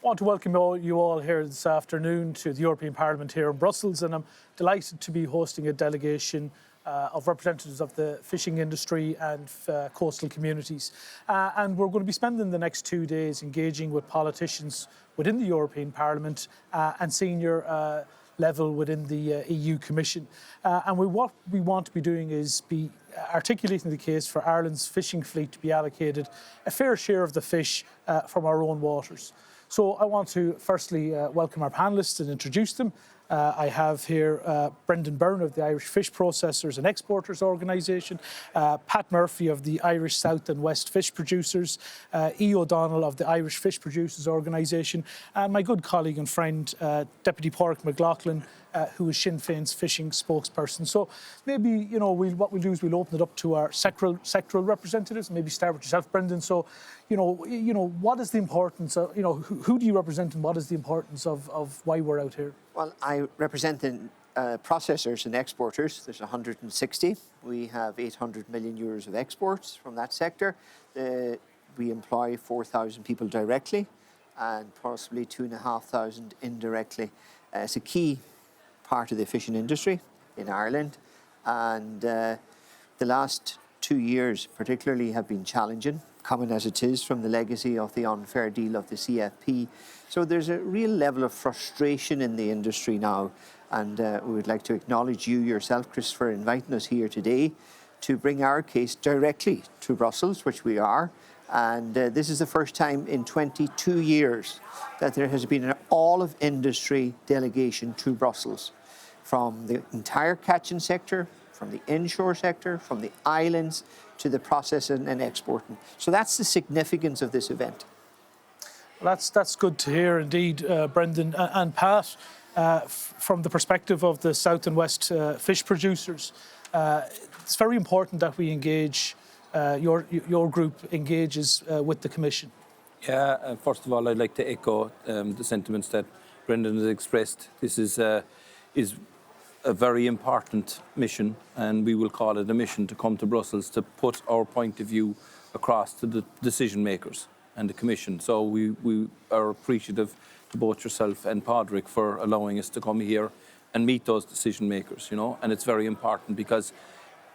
I want to welcome you all here this afternoon to the European Parliament here in Brussels, and I'm delighted to be hosting a delegation of representatives of the fishing industry and coastal communities. And we're going to be spending the next 2 days engaging with politicians within the European Parliament and senior level within the EU Commission. What we want to be doing is be articulating the case for Ireland's fishing fleet to be allocated a fair share of the fish from our own waters. So I want to firstly welcome our panellists and introduce them. I have here Brendan Byrne of the Irish Fish Processors and Exporters Organisation, Pat Murphy of the Irish South and West Fish Producers, E. O'Donnell of the Irish Fish Producers Organisation, and my good colleague and friend, Deputy Pádraig McLaughlin, who is Sinn Féin's fishing spokesperson. So maybe, what we'll do is we'll open it up to our sectoral representatives, maybe start with yourself, Brendan. So, what is the importance of, who do you represent and what is the importance of why we're out here? Well, I represent the processors and exporters. There's 160. We have 800 million euros of exports from that sector. We employ 4,000 people directly and possibly 2,500 indirectly. It's a key part of the fishing industry in Ireland, and the last 2 years particularly have been challenging, coming as it is from the legacy of the unfair deal of the CFP. So there's a real level of frustration in the industry now, and we would like to acknowledge you yourself, Chris, for inviting us here today to bring our case directly to Brussels, which we are. And this is the first time in 22 years that there has been an all-of-industry delegation to Brussels, from the entire catching sector, from the inshore sector, from the islands, to the processing and exporting. So that's the significance of this event. Well, that's good to hear indeed, Brendan. And Pat, from the perspective of the South and West fish producers, it's very important that we engage, your group engages with the Commission. Yeah, first of all, I'd like to echo the sentiments that Brendan has expressed. This is a very important mission, and we will call it a mission to come to Brussels to put our point of view across to the decision makers and the Commission. So we are appreciative to both yourself and Pádraig for allowing us to come here and meet those decision makers, and it's very important because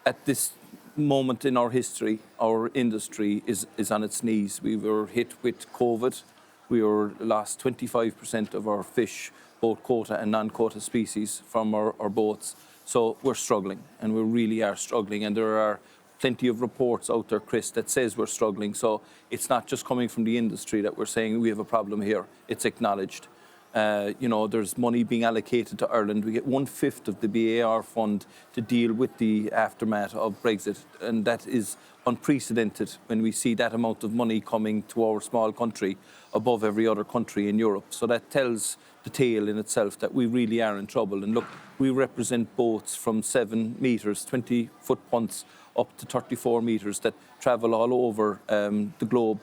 at this moment in our history, our industry is on its knees. We were hit with COVID. We lost 25% of our fish, both quota and non-quota species, from our boats. So we're struggling, and we really are struggling. And there are plenty of reports out there, Chris, that says we're struggling. So it's not just coming from the industry that we're saying we have a problem here. It's acknowledged. There's money being allocated to Ireland. We get 1/5 of the BAR fund to deal with the aftermath of Brexit, and that is unprecedented when we see that amount of money coming to our small country above every other country in Europe. So that tells the tale in itself that we really are in trouble. And look, we represent boats from 7 metres, 20-foot punts, up to 34 metres that travel all over the globe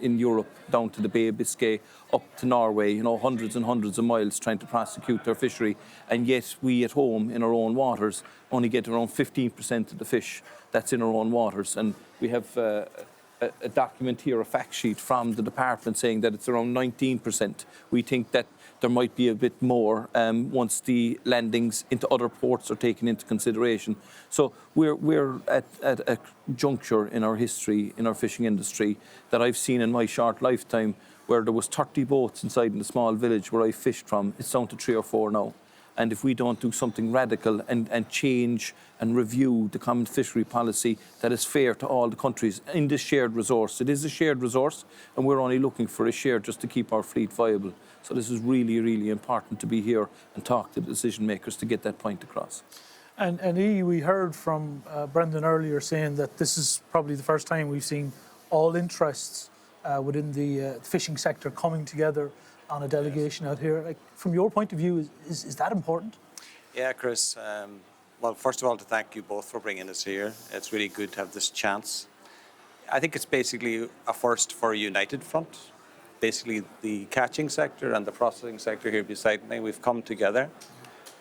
in Europe, down to the Bay of Biscay, up to Norway, hundreds and hundreds of miles trying to prosecute their fishery. And yet we at home in our own waters only get around 15% of the fish that's in our own waters. And we have a document here, a fact sheet from the department saying that it's around 19%. We think that there might be a bit more once the landings into other ports are taken into consideration. So we're at a juncture in our history, in our fishing industry, that I've seen in my short lifetime, where there was 30 boats inside in the small village where I fished from. It's down to 3 or 4 now. And if we don't do something radical and change and review the common fishery policy that is fair to all the countries in this shared resource, it is a shared resource, and we're only looking for a share just to keep our fleet viable. So this is really, really important to be here and talk to the decision makers to get that point across. And we heard from Brendan earlier saying that this is probably the first time we've seen all interests within the fishing sector coming together on a delegation out here. Like, from your point of view, is that important? Yeah, Chris. Well, first of all, to thank you both for bringing us here. It's really good to have this chance. I think it's basically a first for a united front. Basically, the catching sector and the processing sector here beside me, we've come together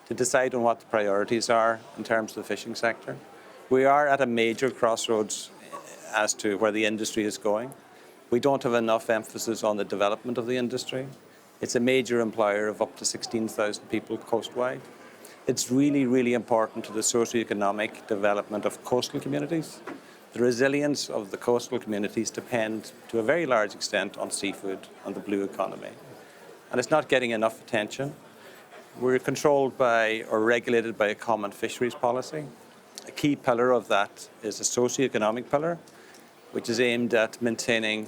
to decide on what the priorities are in terms of the fishing sector. We are at a major crossroads as to where the industry is going. We don't have enough emphasis on the development of the industry. It's a major employer of up to 16,000 people coastwide. It's really, really important to the socio-economic development of coastal communities. The resilience of the coastal communities depend to a very large extent on seafood and the blue economy. And it's not getting enough attention. We're controlled by or regulated by a common fisheries policy. A key pillar of that is a socio-economic pillar, which is aimed at maintaining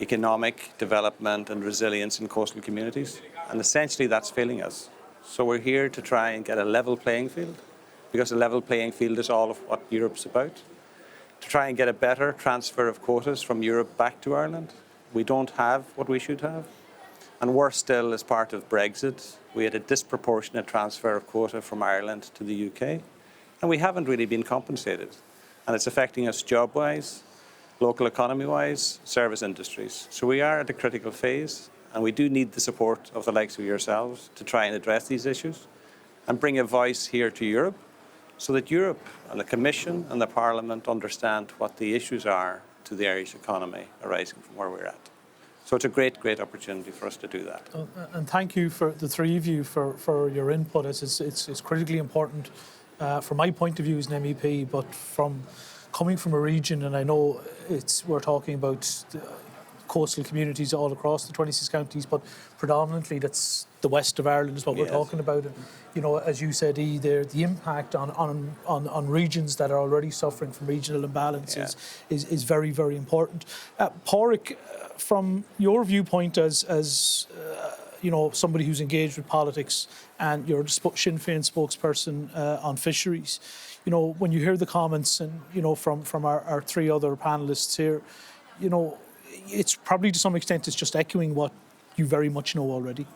economic development and resilience in coastal communities. And essentially that's failing us. So we're here to try and get a level playing field, because a level playing field is all of what Europe's about. To try and get a better transfer of quotas from Europe back to Ireland. We don't have what we should have. And worse still, as part of Brexit, we had a disproportionate transfer of quota from Ireland to the UK. And we haven't really been compensated. And it's affecting us job-wise, local economy-wise, service industries. So we are at a critical phase. And we do need the support of the likes of yourselves to try and address these issues and bring a voice here to Europe so that Europe and the Commission and the Parliament understand what the issues are to the Irish economy arising from where we're at. So it's a great, great opportunity for us to do that. And thank you for the three of you for your input. It's critically important from my point of view as an MEP, but coming from a region, and I know we're talking about coastal communities all across the 26 counties, but predominantly that's the west of Ireland is what we're talking about. And, you know, as you said, the impact on regions that are already suffering from regional imbalances is very, very important. Pádraig, from your viewpoint as you know, somebody who's engaged with politics and you're the Sinn Féin spokesperson on fisheries, you know, when you hear the comments and, you know, from our three other panellists here, you know, it's probably to some extent it's just echoing what you very much know already.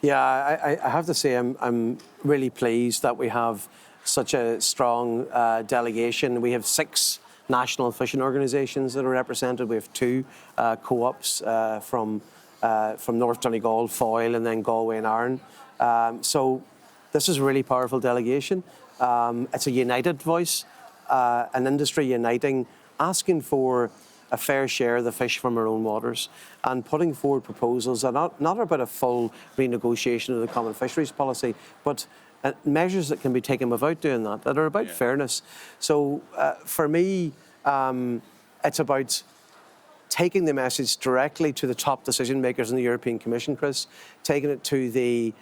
Yeah, I have to say I'm really pleased that we have such a strong delegation. We have 6 national fishing organisations that are represented. We have 2 co-ops from North Donegal, Foyle, and then Galway and Arran. So this is a really powerful delegation. It's a united voice, an industry uniting, asking for a fair share of the fish from our own waters and putting forward proposals that are not about a full renegotiation of the common fisheries policy, but measures that can be taken without doing that are about fairness. So for me, it's about taking the message directly to the top decision makers in the European Commission, Chris, taking it to the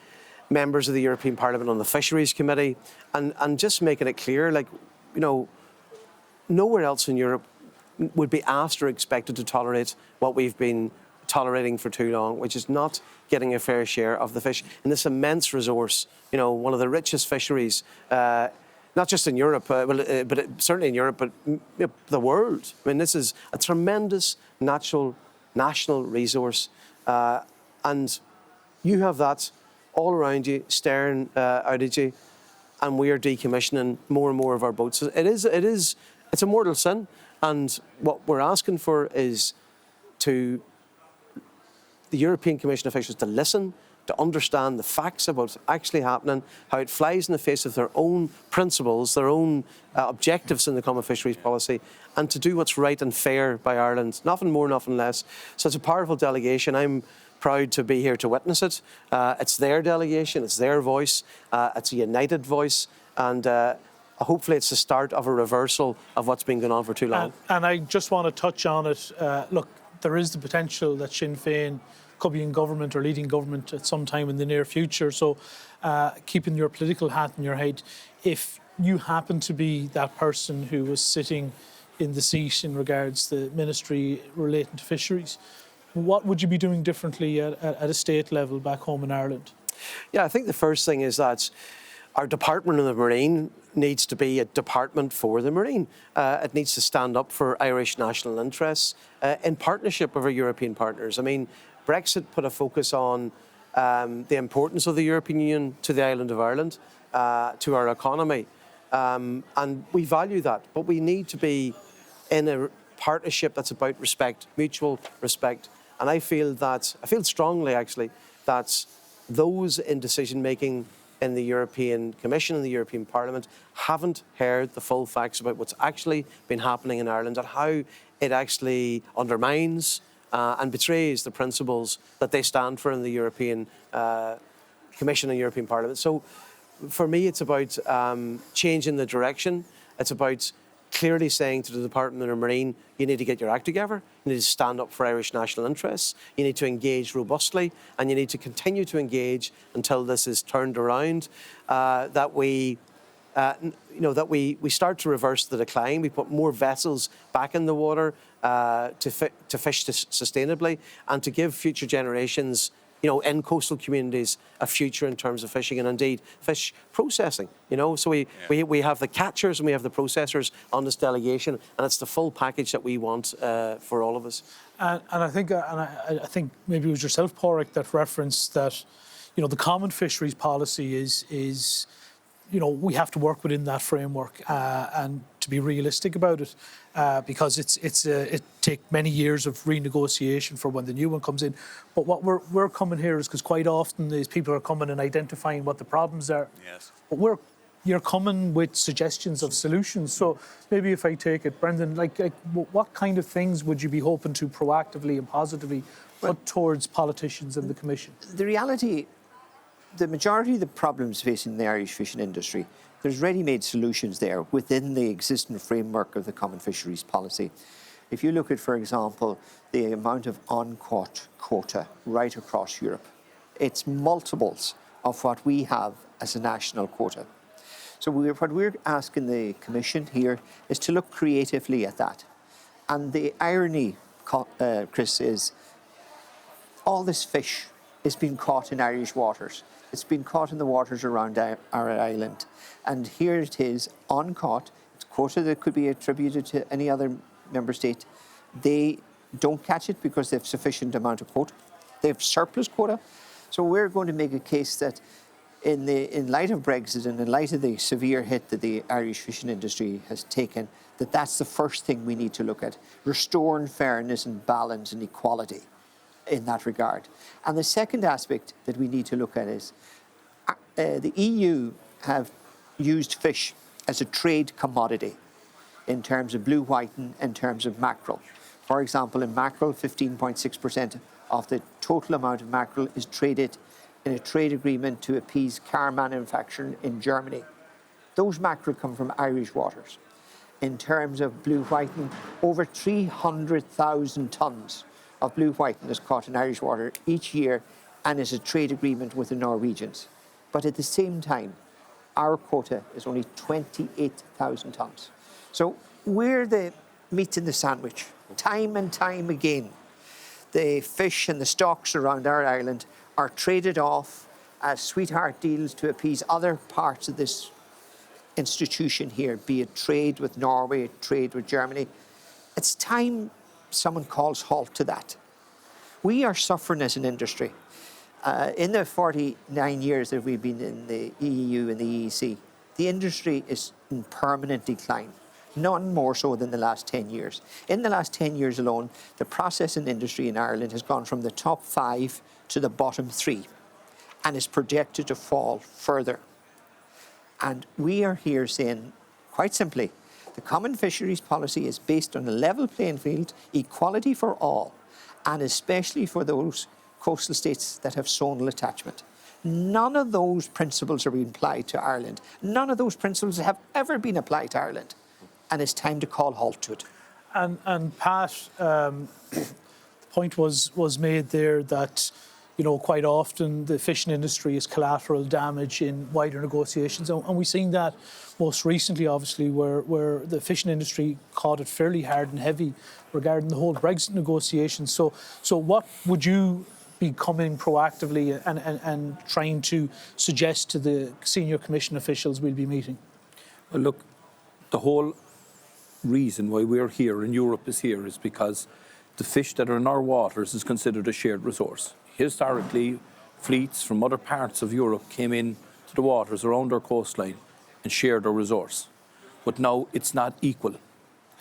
members of the European Parliament on the Fisheries Committee and just making it clear, like, you know, nowhere else in Europe would be asked or expected to tolerate what we've been tolerating for too long, which is not getting a fair share of the fish in this immense resource, you know, one of the richest fisheries, not just in Europe, but certainly in Europe, but the world. I mean, this is a tremendous national resource, and you have that all around you, staring out at you, and we are decommissioning more and more of our boats. It's a mortal sin. And what we're asking for is the European Commission officials to listen, to understand the facts about what's actually happening, how it flies in the face of their own principles, their own objectives in the common fisheries policy, and to do what's right and fair by Ireland. Nothing more, nothing less. So it's a powerful delegation. I'm proud to be here to witness it. It's their delegation, it's their voice, it's a united voice, and hopefully it's the start of a reversal of what's been going on for too long. And I just want to touch on it. Look, there is the potential that Sinn Féin could be in government or leading government at some time in the near future. So keeping your political hat in your head, if you happen to be that person who was sitting in the seat in regards to the ministry relating to fisheries, what would you be doing differently at a state level back home in Ireland? Yeah, I think the first thing is that our Department of the Marine needs to be a department for the Marine. It needs to stand up for Irish national interests in partnership with our European partners. I mean, Brexit put a focus on the importance of the European Union to the island of Ireland, to our economy. And we value that, but we need to be in a partnership that's about respect, mutual respect. And I feel strongly, actually, that those in decision-making in the European Commission and the European Parliament haven't heard the full facts about what's actually been happening in Ireland and how it actually undermines and betrays the principles that they stand for in the European Commission and European Parliament. So for me, it's about changing the direction. It's about clearly saying to the Department of Marine, you need to get your act together, you need to stand up for Irish national interests, you need to engage robustly, and you need to continue to engage until this is turned around, that we start to reverse the decline. We put more vessels back in the water to fish sustainably, and to give future generations, in coastal communities, a future in terms of fishing and indeed fish processing. So we have the catchers and we have the processors on this delegation, and it's the full package that we want for all of us. And I think maybe it was yourself, Pádraig, that referenced that, the common fisheries policy is we have to work within that framework and to be realistic about it, because it takes many years of renegotiation for when the new one comes in. But what we're coming here is because quite often these people are coming and identifying what the problems are. Yes. But you're coming with suggestions of solutions. So maybe if I take it, Brendan, like what kind of things would you be hoping to proactively and positively put towards politicians and the Commission? The reality, the majority of the problems facing the Irish fishing industry, there's ready-made solutions there within the existing framework of the common fisheries policy. If you look at, for example, the amount of on-caught quota right across Europe, it's multiples of what we have as a national quota. So what we're asking the Commission here is to look creatively at that. And the irony, Chris, is all this fish is being caught in Irish waters. It's been caught in the waters around our island. And here it is, uncaught. It's quota that could be attributed to any other member state. They don't catch it because they have sufficient amount of quota. They have surplus quota. So we're going to make a case that in light of Brexit and in light of the severe hit that the Irish fishing industry has taken, that's the first thing we need to look at, restoring fairness and balance and equality in that regard. And the second aspect that we need to look at is the EU have used fish as a trade commodity in terms of blue whiting, in terms of mackerel. For example, in mackerel, 15.6% of the total amount of mackerel is traded in a trade agreement to appease car manufacturing in Germany. Those mackerel come from Irish waters. In terms of blue whiting, over 300,000 tonnes of blue whiting is caught in Irish water each year, and is a trade agreement with the Norwegians. But at the same time, our quota is only 28,000 tonnes. So we're the meat in the sandwich. Time and time again, the fish and the stocks around our island are traded off as sweetheart deals to appease other parts of this institution here, be it trade with Norway, trade with Germany. It's time someone calls halt to that. We are suffering as an industry. In the 49 years that we've been in the EU and the EEC, the industry is in permanent decline, none more so than the last 10 years. In the last 10 years alone, the processing industry in Ireland has gone from the top 5 to the bottom 3 and is projected to fall further. And we are here saying, quite simply, the common fisheries policy is based on a level playing field, equality for all, and especially for those coastal states that have zonal attachment. None of those principles are being applied to Ireland. None of those principles have ever been applied to Ireland. And it's time to call halt to it. And Pat, the point was made there that, quite often the fishing industry is collateral damage in wider negotiations. And we've seen that most recently, obviously, where the fishing industry caught it fairly hard and heavy regarding the whole Brexit negotiations. So what would you be coming proactively and trying to suggest to the senior Commission officials we'll be meeting? Well, look, the whole reason why we're here and Europe is here is because the fish that are in our waters is considered a shared resource. Historically, fleets from other parts of Europe came in to the waters around our coastline and shared our resource. But now it's not equal.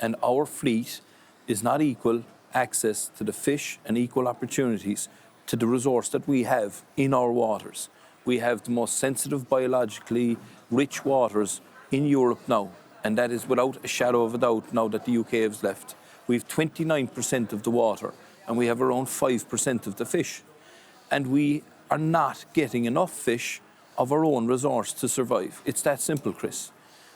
And our fleet is not equal access to the fish and equal opportunities to the resource that we have in our waters. We have the most sensitive, biologically rich waters in Europe now. And that is without a shadow of a doubt now that the UK has left. We have 29% of the water and we have around 5% of the fish. And we are not getting enough fish of our own resource to survive. It's that simple, Chris.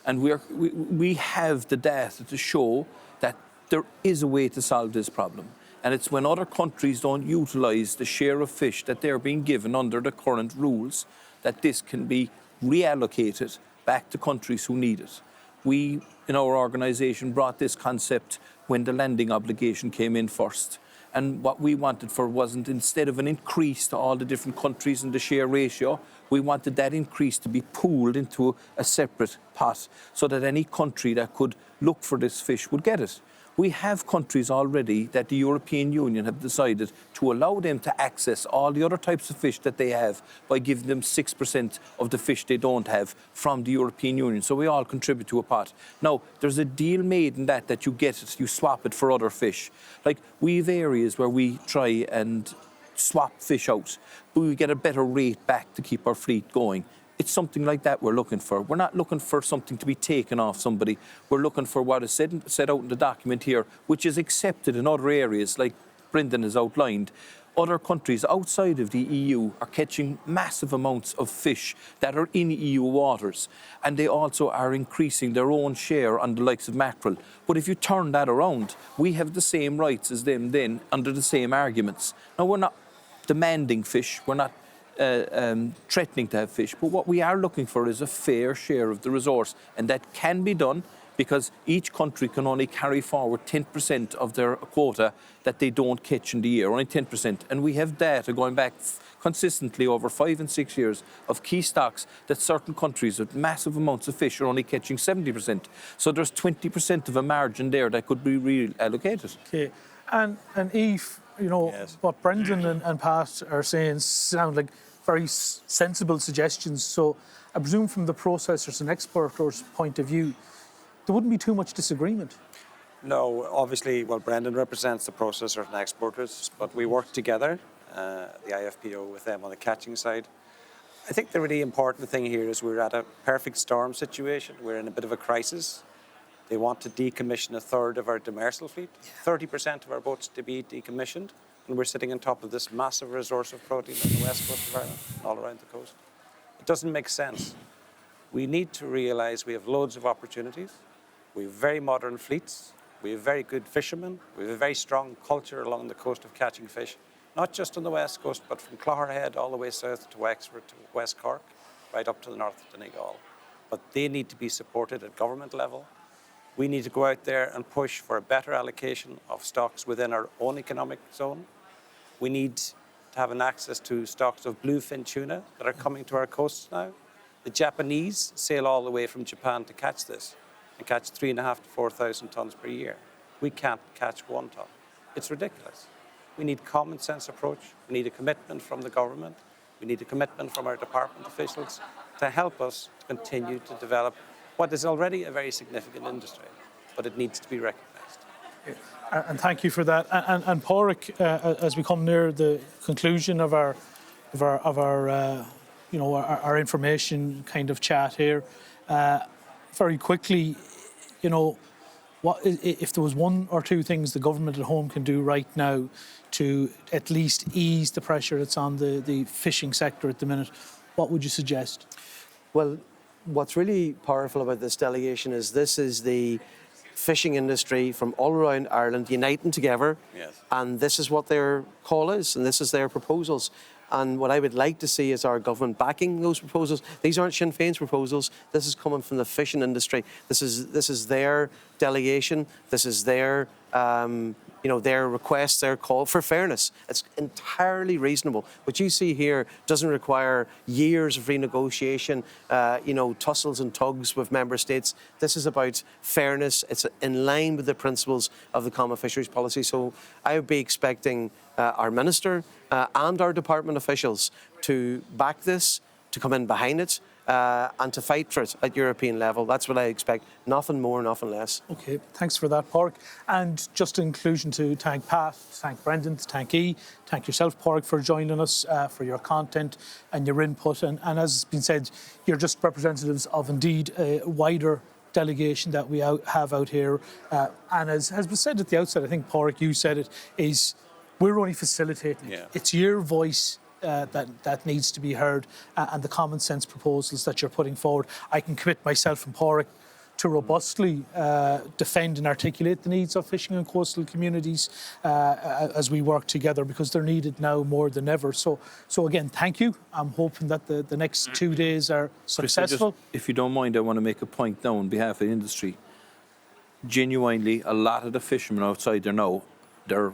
And we have the data to show that there is a way to solve this problem. And it's when other countries don't utilise the share of fish that they're being given under the current rules that this can be reallocated back to countries who need it. We, in our organisation, brought this concept when the landing obligation came in first. And what we wanted for wasn't, instead of an increase to all the different countries in the share ratio, we wanted that increase to be pooled into a separate pot so that any country that could look for this fish would get it. We have countries already that the European Union have decided to allow them to access all the other types of fish that they have by giving them 6% of the fish they don't have from the European Union. So we all contribute to a pot. Now, there's a deal made in that you get it, you swap it for other fish. Like, we have areas where we try and swap fish out, but we get a better rate back to keep our fleet going. It's something like that we're looking for. We're not looking for something to be taken off somebody. We're looking for what is set out in the document here, which is accepted in other areas, like Brendan has outlined. Other countries outside of the EU are catching massive amounts of fish that are in EU waters, and they also are increasing their own share on the likes of mackerel. But if you turn that around, we have the same rights as them then under the same arguments. Now, we're not demanding fish, we're not threatening to have fish, but what we are looking for is a fair share of the resource, and that can be done because each country can only carry forward 10% of their quota that they don't catch in the year, only 10%. And we have data going back consistently over 5 and 6 years of key stocks that certain countries with massive amounts of fish are only catching 70%. So there's 20% of a margin there that could be reallocated. Okay, and Eve, you know, Yes. what Brendan and Pat are saying sound like very sensible suggestions. So I presume from the processors and exporters' point of view, there wouldn't be too much disagreement. No, obviously, well, Brendan represents the processors and exporters, but we work together, the IFPO, with them on the catching side. I think the really important thing here is we're at a perfect storm situation. We're in a bit of a crisis. They want to decommission a third of our demersal fleet, 30% of our boats to be decommissioned, and we're sitting on top of this massive resource of protein on the west coast of Ireland, all around the coast. It doesn't make sense. We need to realise we have loads of opportunities. We have very modern fleets. We have very good fishermen. We have a very strong culture along the coast of catching fish, not just on the west coast, but from Clogherhead all the way south to Wexford to West Cork, right up to the north of Donegal. But they need to be supported at government level. We need to go out there and push for a better allocation of stocks within our own economic zone. We need to have an access to stocks of bluefin tuna that are coming to our coasts now. The Japanese sail all the way from Japan to catch this and catch 3,500 to 4,000 tonnes per year. We can't catch 1 tonne. It's ridiculous. We need common sense approach. We need a commitment from the government. We need a commitment from our department officials to help us to continue to develop what is already a very significant industry, but it needs to be recognised. And thank you for that. And Pádraig, as we come near the conclusion of our information kind of chat here, very quickly, you know, what if there was one or two things the government at home can do right now to at least ease the pressure that's on the fishing sector at the minute, what would you suggest? Well, what's really powerful about this delegation is this is the fishing industry from all around Ireland uniting together. Yes. And this is what their call is, and this is their proposals. And what I would like to see is our government backing those proposals. These aren't Sinn Féin's proposals. This is coming from the fishing industry. This is their delegation. This is their their request, their call for fairness. It's entirely reasonable. What you see here doesn't require years of renegotiation, tussles and tugs with member states. This is about fairness. It's in line with the principles of the Common Fisheries Policy. So I would be expecting our minister and our department officials to back this, to come in behind it, and to fight for it at European level. That's what I expect. Nothing more, nothing less. Okay, thanks for that, Pádraig. And just in conclusion, to thank Pat, to thank Brendan, to thank E, thank yourself, Pádraig, for joining us, for your content and your input. And as has been said, you're just representatives of indeed a wider delegation that we have out here. And as has been said at the outset, I think, Pádraig, you said it, is We're only facilitating. Yeah. It's your voice that needs to be heard, and the common sense proposals that you're putting forward. I can commit myself and Pádraig to robustly defend and articulate the needs of fishing and coastal communities as we work together, because they're needed now more than ever. So again, thank you. I'm hoping that the next 2 days are successful. If you don't mind, I want to make a point now on behalf of the industry. Genuinely, a lot of the fishermen outside there now, they're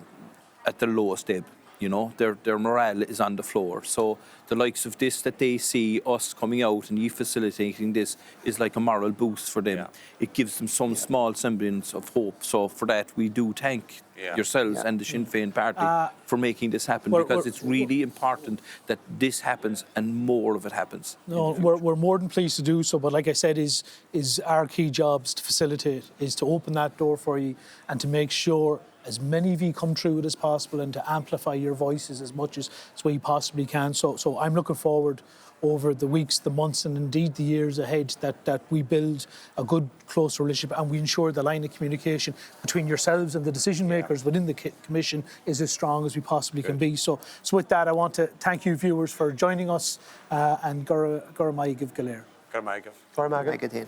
at the lowest ebb. You know, their morale is on the floor. So the likes of this that they see us coming out and you facilitating this is like a moral boost for them. Yeah. It gives them some small semblance of hope. So for that, we do thank yourselves and the Sinn Féin party for making this happen, because it's really important that this happens and more of it happens. No, we're more than pleased to do so. But like I said, is our key jobs to facilitate, is to open that door for you and to make sure as many of you come through it as possible, and to amplify your voices as much as we possibly can. So I'm looking forward over the weeks, the months, and indeed the years ahead that we build a good, close relationship, and we ensure the line of communication between yourselves and the decision makers within the Commission is as strong as we possibly can be. So with that, I want to thank you, viewers, for joining us, and Gura Maigh Galéir. Good, Mike. Pádraig. Thank you, Dean.